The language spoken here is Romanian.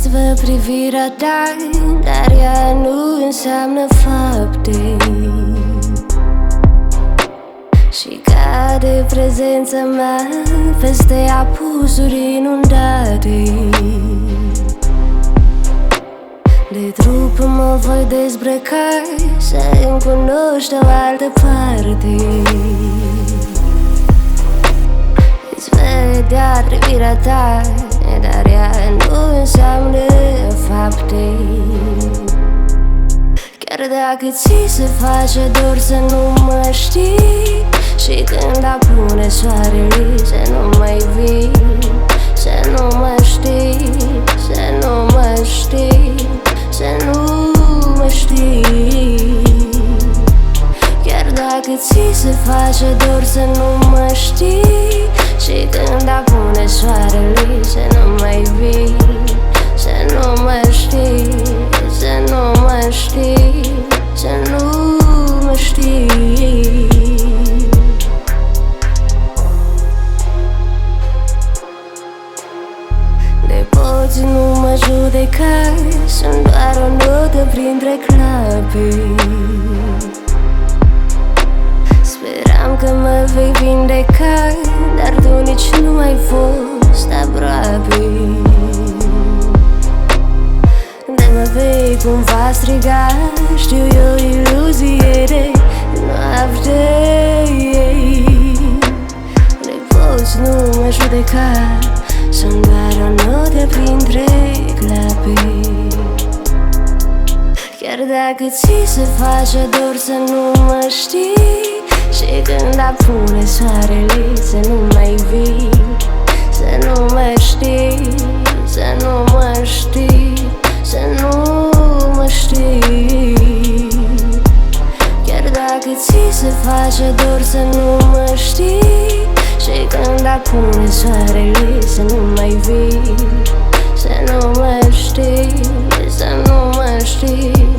Îți văd privirea ta, dar ea nu înseamnă fapte. Și cade prezența mea peste apusuri inundate. De trup mă voi dezbrăca să-mi cunoști o altă parte. Îți vedea privirea ta, dar ea nu înseamnă fapte. Chiar dacă ți se face dor să nu mă știi, și când apune soarele să nu mai vii, să nu mă știi, să nu mă știi, să nu mă știi. Chiar dacă ți se face dor să nu mă știi, și când apune soarele să nu mai vii, să nu mă știi, să nu mă știi, să nu mă știi. De poți nu mă judeca, sunt doar o notă printre clape. Speram că mă vei vindeca, dar tu nici nu ai fost aproape. De mă vei cumva striga, știu eu, iluzie de noapte. De poți nu mă judeca, sunt doar o notă printre clape. Chiar dacă ți se face dor să nu mă știi, și când apune soarele să nu mai vii, să nu mă știi, să nu mă știi, să nu mă știi. Chiar dacă ți se face dor să nu mă știi, și când apune soarele să nu mai vii, să nu mă știi, să nu mă știi.